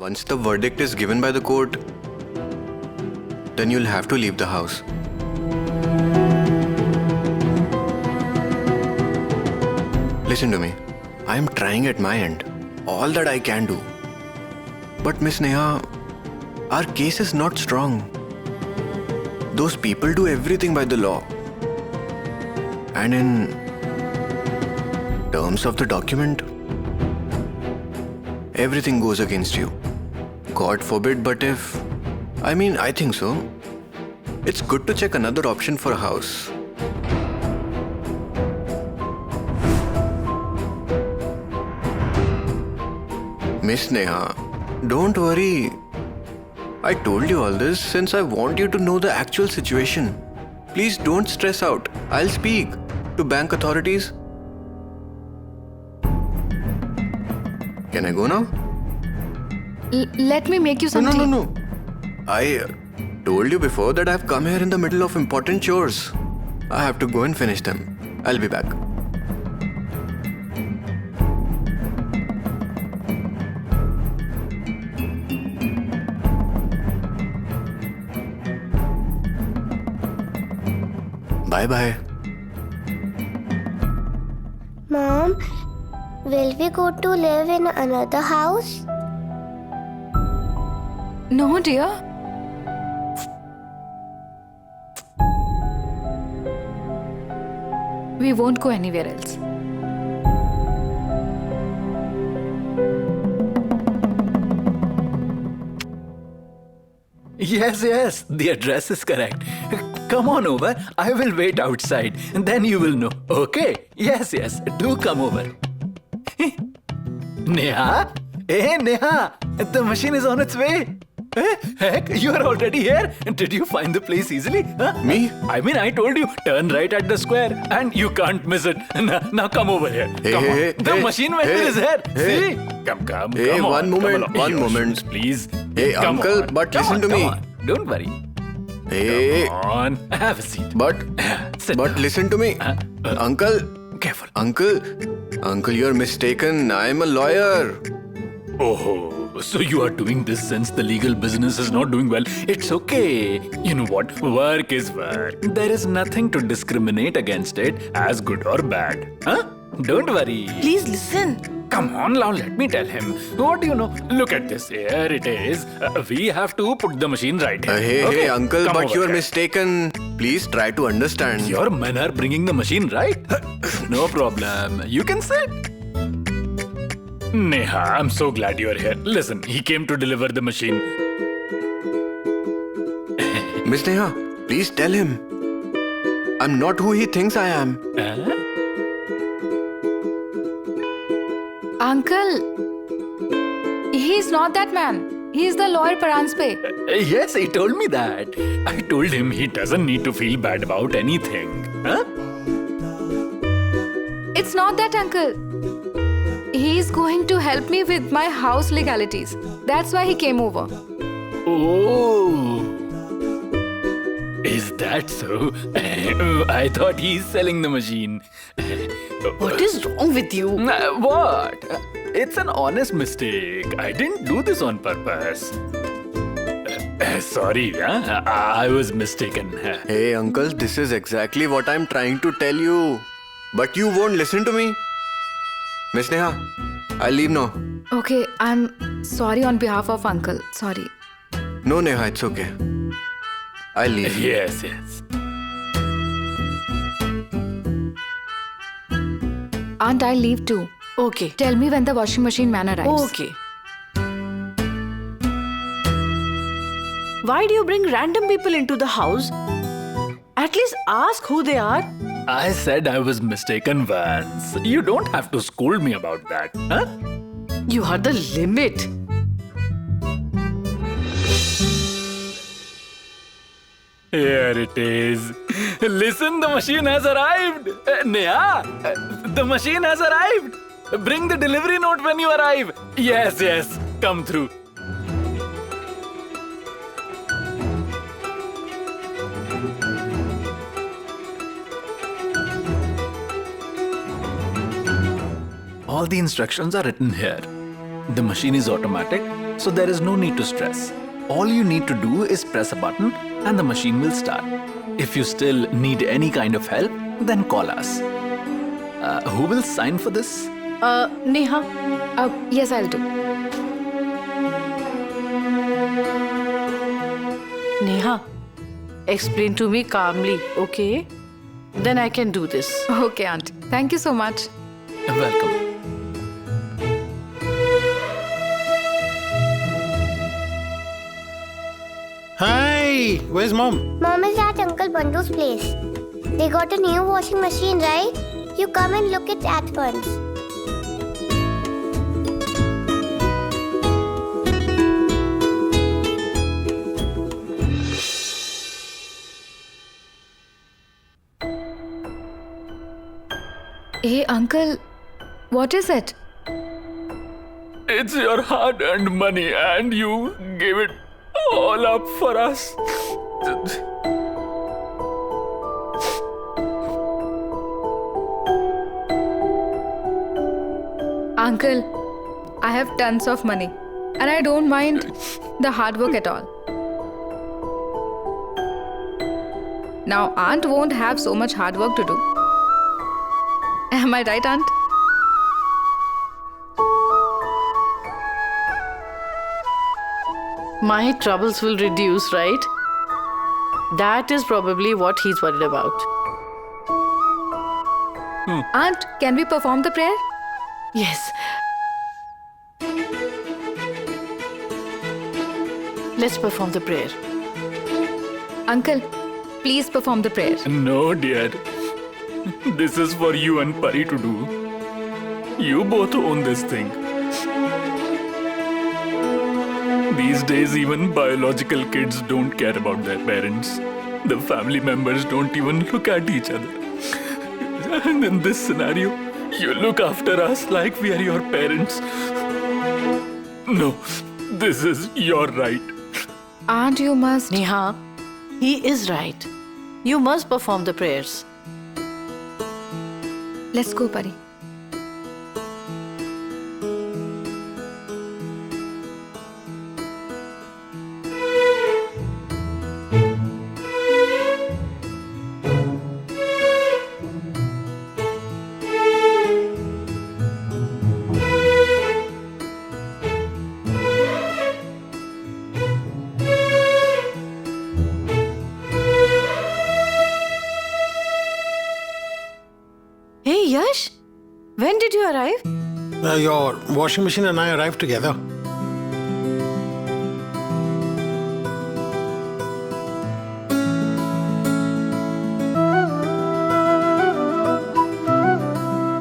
Once the verdict is given by the court, then you'll have to leave the house. Listen to me. I am trying at my end, all that I can do. But Miss Neha, our case is not strong. Those people do everything by the law. And in terms of the document, everything goes against you. God forbid, but if... I think so. It's good to check another option for a house. Miss Neha, don't worry. I told you all this since I want you to know the actual situation. Please don't stress out. I'll speak to bank authorities. Can I go now? Let me make you some tea. No. I told you before that I've come here in the middle of important chores. I have to go and finish them. I'll be back. Bye-bye. Mom, will we go to live in another house? No, dear. We won't go anywhere else. Yes, the address is correct. Come on over. I will wait outside and then you will know. Okay? Yes, do come over. Neha? Hey, Neha! The machine is on its way. Heck, you are already here. Did you find the place easily? Huh? Me? I told you, turn right at the square and you can't miss it. Now come over here. Come on. The machine vendor is here. See? Come Hey, on. one moment, Come on. one Your moment. shoes, please. Hey, Come uncle, on. but Come listen to come me. on. Don't worry. Hey, Come on, have a seat. but Sit but down. listen to me. Uncle, Careful. Uncle, you're mistaken. I'm a lawyer. Oh, so you are doing this since the legal business is not doing well. It's okay. You know what? Work is work. There is nothing to discriminate against it as good or bad. Huh? Don't worry. Please listen. Come on, now let me tell him. What do you know? Look at this. Here it is. We have to put the machine right here. Hey, Okay? uncle, Come but over you're here. mistaken. Please try to understand. Your men are bringing the machine right. No problem. You can sit. Neha, I'm so glad you're here. Listen, he came to deliver the machine. Miss Neha, please tell him. I'm not who he thinks I am. Uncle, he's not that man. He's the lawyer Paranspe. Yes, he told me that. I told him he doesn't need to feel bad about anything. Huh? It's not that, uncle. He's going to help me with my house legalities. That's why he came over. Oh. Is that so? I thought he's selling the machine. What is wrong with you? What? It's an honest mistake. I didn't do this on purpose. Sorry, huh? I was mistaken. Hey, uncle, this is exactly what I'm trying to tell you. But you won't listen to me. Miss Neha, I'll leave now. Okay, I'm sorry on behalf of uncle. Sorry. No, Neha, it's okay. I'll leave. Yes. Aunt, I'll leave too. Okay. Tell me when the washing machine man arrives. Okay. Why do you bring random people into the house? At least ask who they are. I said I was mistaken once. You don't have to scold me about that, huh? You are the limit. Here it is. Listen, the machine has arrived. Neha, the machine has arrived. Bring the delivery note when you arrive. Yes. Come through. All the instructions are written here. The machine is automatic so there is no need to stress. All you need to do is press a button and the machine will start. If you still need any kind of help, then call us. Who will sign for this? Neha. Yes, I'll do. Neha, explain to me calmly, okay? Then I can do this. Okay, Auntie. Thank you so much. Welcome. Hi, where's mom? Mom is at Uncle Bandhu's place. They got a new washing machine, right? You come and look it at once. Hey, Uncle, what is it? It's your hard-earned money and you gave it all up for us. Uncle, I have tons of money and I don't mind the hard work at all. Now, Aunt won't have so much hard work to do. Am I right, Aunt? My troubles will reduce, right? That is probably what he's worried about. Aunt, can we perform the prayer? Yes. Let's perform the prayer. Uncle, please perform the prayer. No, dear. This is for you and Pari to do. You both own this thing. These days, even biological kids don't care about their parents. The family members don't even look at each other. And in this scenario, you look after us like we are your parents. No, this is your right. Aunt, you must. Neha, he is right. You must perform the prayers. Let's go, Pari. Hey, Yash, when did you arrive? Your washing machine and I arrived together.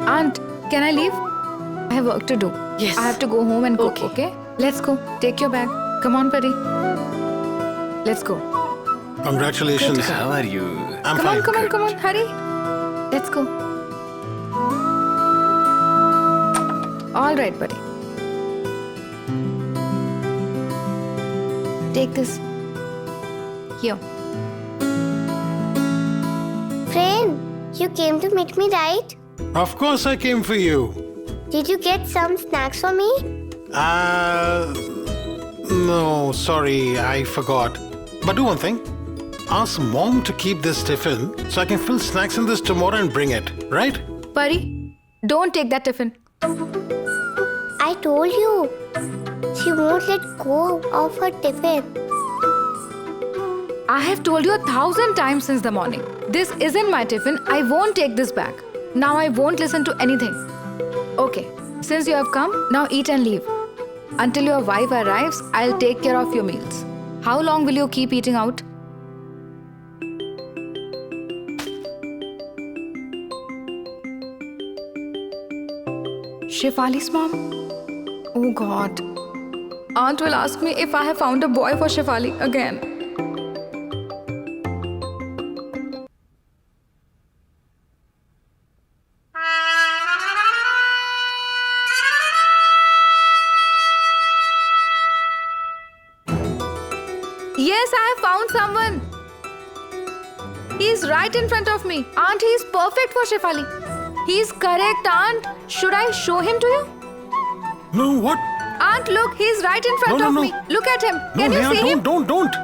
Aunt, can I leave? I have work to do. Yes. I have to go home and cook, Okay. okay? Let's go. Take your bag. Come on, Pari. Let's go. Congratulations. How are you? I'm Come fine. on, come on, come on. Hurry. Let's go. All right, buddy. Take this. Here. Friend, you came to meet me, right? Of course I came for you. Did you get some snacks for me? No, sorry, I forgot. But do one thing. Ask mom to keep this tiffin so I can fill snacks in this tomorrow and bring it, right? Pari, don't take that tiffin. I told you. She won't let go of her tiffin. I have told you 1,000 times since the morning. This isn't my tiffin. I won't take this back. Now I won't listen to anything. Okay, since you have come, now eat and leave. Until your wife arrives, I'll take care of your meals. How long will you keep eating out? Shefali's mom? Oh God. Aunt will ask me if I have found a boy for Shefali again. Yes, I have found someone. He is right in front of me. Aunt, he is perfect for Shefali. He is correct, Aunt. Should I show him to you? No, what? Aunt, look, he's right in front No, of no, me. no. Look at him. No, Can you Neha, see him? don't.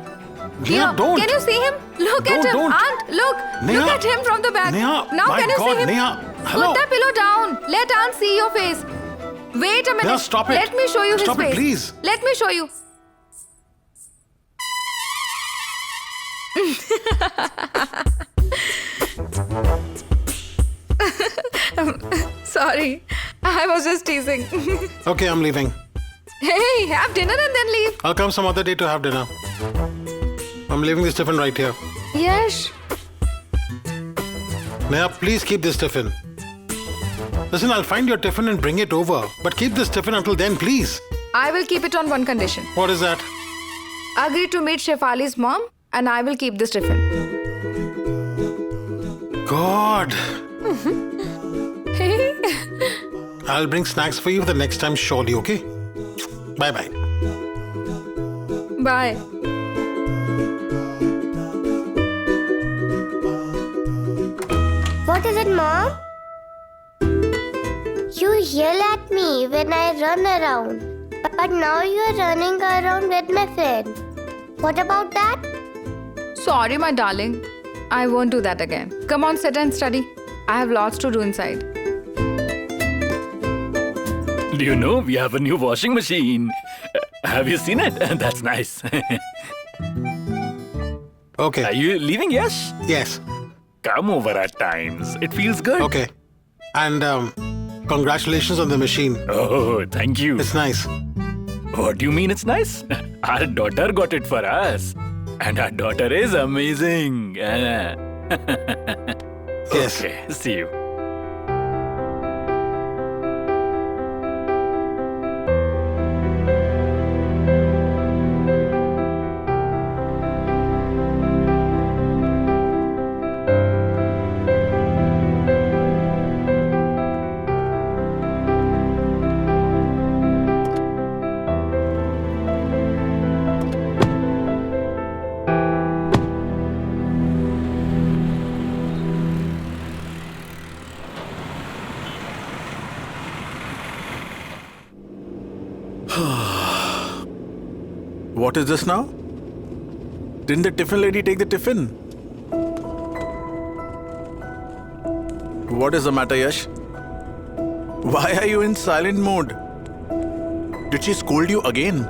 Here, Neha, don't. Can you see him? Look at him. Don't. Aunt, look. Neha. Look at him from the back. Neha, Now my can you God, see him? Neha, hello. Put the pillow down. Let Aunt see your face. Wait a minute. Neha, stop it. Let me show you Stop his it, face. please. Let me show you. Sorry. I was just teasing. Okay, I'm leaving. Hey, have dinner and then leave. I'll come some other day to have dinner. I'm leaving this tiffin right here. Yes. Neha, please keep this tiffin. Listen, I'll find your tiffin and bring it over. But keep this tiffin until then, please. I will keep it on one condition. What is that? Agree to meet Shefali's mom and I will keep this tiffin. God. I'll bring snacks for you the next time, surely, okay? Bye-bye. Bye. What is it, Mom? You yell at me when I run around. But now you are running around with my friend. What about that? Sorry, my darling. I won't do that again. Come on, sit and study. I have lots to do inside. Do you know we have a new washing machine? Have you seen it? That's nice. Okay. Are you leaving, Yash? Yes. Come over at times. It feels good. Okay. And congratulations on the machine. Oh, thank you. It's nice. What do you mean it's nice? Our daughter got it for us. And our daughter is amazing. Yes. Okay, see you. What is this now? Didn't the tiffin lady take the tiffin? What is the matter, Yash? Why are you in silent mode? Did she scold you again?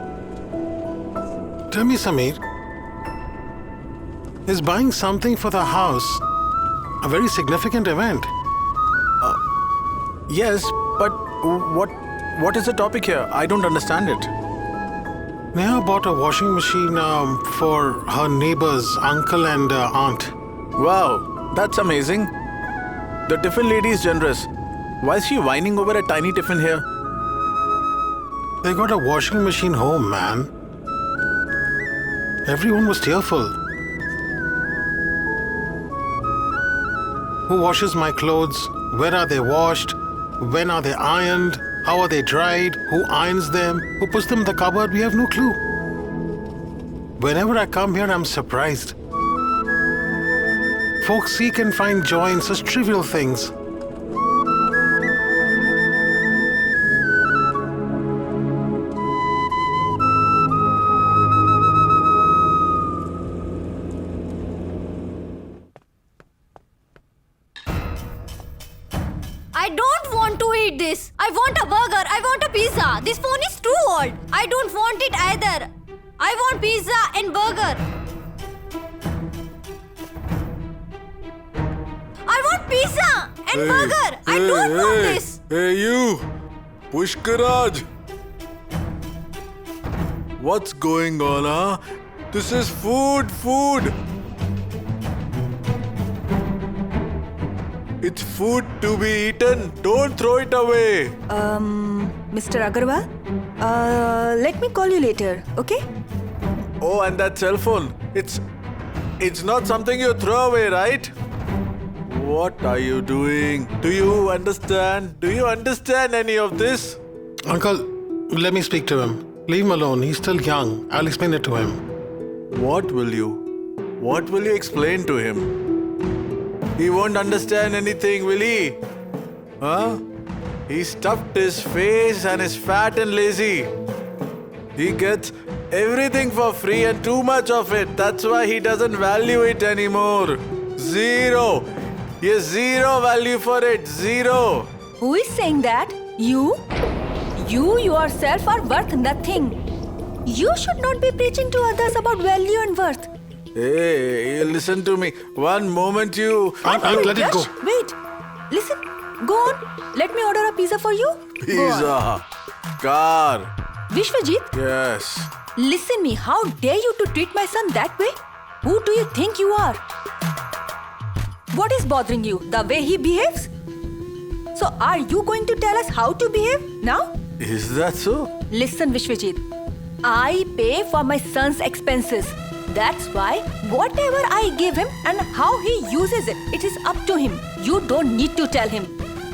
Tell me, Sameer. Is buying something for the house a very significant event? Yes, but what is the topic here? I don't understand it. Neha bought a washing machine for her neighbors, uncle and aunt. Wow, that's amazing. The tiffin lady is generous. Why is she whining over a tiny tiffin here? They got a washing machine home, man. Everyone was tearful. Who washes my clothes? Where are they washed? When are they ironed? How are they dried? Who irons them? Who puts them in the cupboard? We have no clue. Whenever I come here, I'm surprised. Folks seek and find joy in such trivial things. I don't want to eat this. I want a burger. I want a pizza. This phone is too old. I don't want it either. I want pizza and burger. I want pizza and burger. I don't want this. Hey, you! Pushkaraj! What's going on, huh? This is food! It's food to be eaten. Don't throw it away. Mr. Agarwal, let me call you later, okay? Oh, and that cell phone. It's not something you throw away, right? What are you doing? Do you understand? Do you understand any of this? Uncle, let me speak to him. Leave him alone. He's still young. I'll explain it to him. What will you explain to him? He won't understand anything, will he? Huh? He stuffed his face and is fat and lazy. He gets everything for free and too much of it. That's why he doesn't value it anymore. Zero. He has zero value for it. Zero. Who is saying that? You? You yourself are worth nothing. You should not be preaching to others about value and worth. Hey, listen to me. One moment you... Uncle, let it go. Yash, wait. Listen. Go on. Let me order a pizza for you. Go on. Pizza. Car. Vishwajit, Yes. listen me. How dare you to treat my son that way? Who do you think you are? What is bothering you? The way he behaves? So are you going to tell us how to behave now? Is that so? Listen, Vishwajit. I pay for my son's expenses. That's why whatever I give him and how he uses it, it is up to him. You don't need to tell him.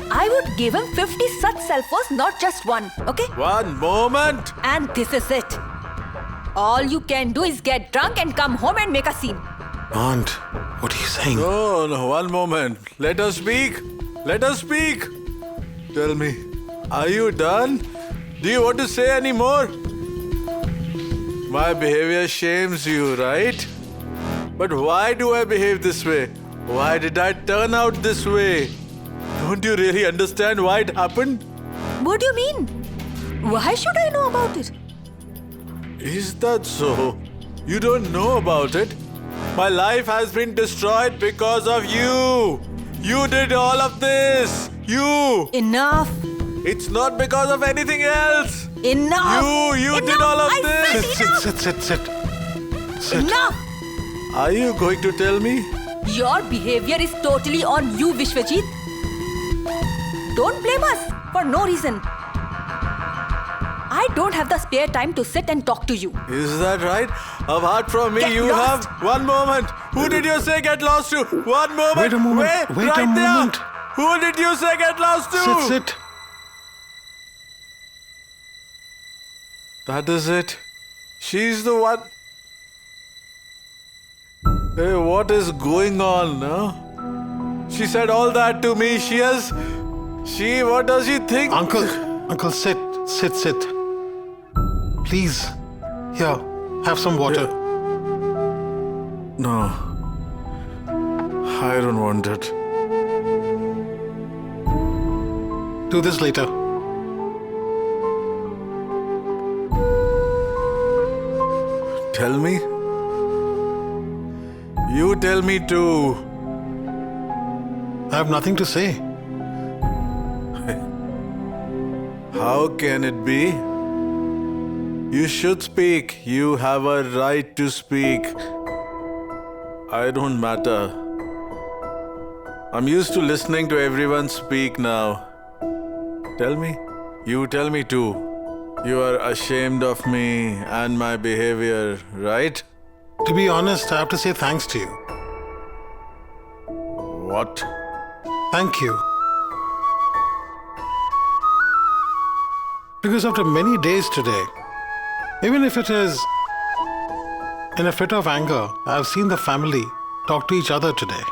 I would give him 50 such cell phones, not just one, okay? One moment. And this is it. All you can do is get drunk and come home and make a scene. Aunt, what are you saying? No, one moment. Let us speak. Let us speak. Tell me, are you done? Do you want to say any more? My behavior shames you, right? But why do I behave this way? Why did I turn out this way? Don't you really understand why it happened? What do you mean? Why should I know about it? Is that so? You don't know about it? My life has been destroyed because of you. You did all of this. You. Enough. It's not because of anything else. Enough. You did all of I this. said Sit. enough. Are you going to tell me? Your behavior is totally on you, Vishwajit. Don't blame us for no reason. I don't have the spare time to sit and talk to you. Is that right? Apart from me, Get you lost. have... One moment. Who did you say get lost to? One moment. Wait a moment. Wait right a there. moment. Who did you say get lost to? Sit. That is it. She's the one. Hey, what is going on, huh? She said all that to me. What does she think? Uncle, sit. Please. Here, have some water. No. I don't want it. Do this later. Tell me? You tell me too. I have nothing to say. How can it be? You should speak. You have a right to speak. I don't matter. I'm used to listening to everyone speak now. Tell me. You tell me too. You are ashamed of me and my behavior, right? To be honest, I have to say thanks to you. What? Thank you. Because after many days today, even if it is in a fit of anger, I have seen the family talk to each other today.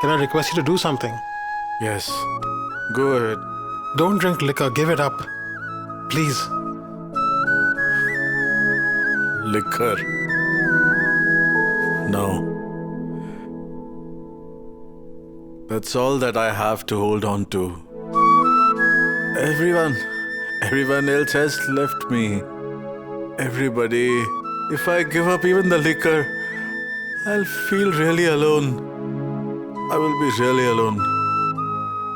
Can I request you to do something? Yes. Go ahead. Don't drink liquor, give it up. Please. Liquor. No. That's all that I have to hold on to. Everyone else has left me. Everybody. If I give up even the liquor, I'll feel really alone. I will be really alone.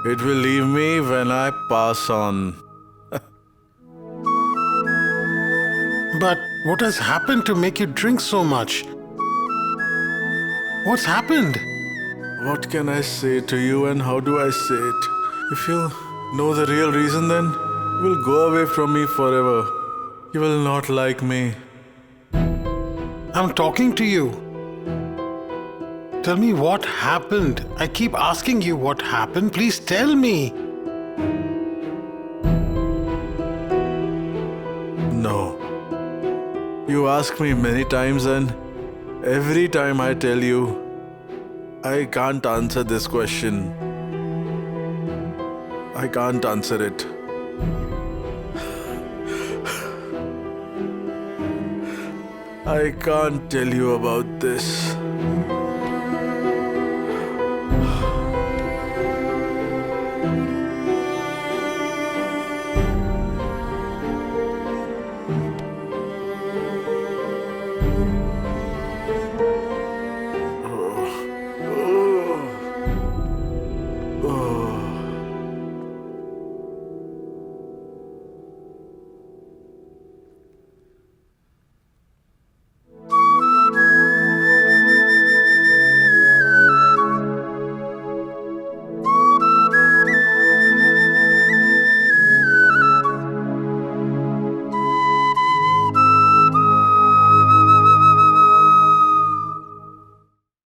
It will leave me when I pass on. But what has happened to make you drink so much? What's happened? What can I say to you and how do I say it? If you know the real reason, then you will go away from me forever. You will not like me. I'm talking to you. Tell me what happened. I keep asking you what happened. Please tell me. No. You ask me many times and every time I tell you, I can't answer this question. I can't answer it. I can't tell you about this.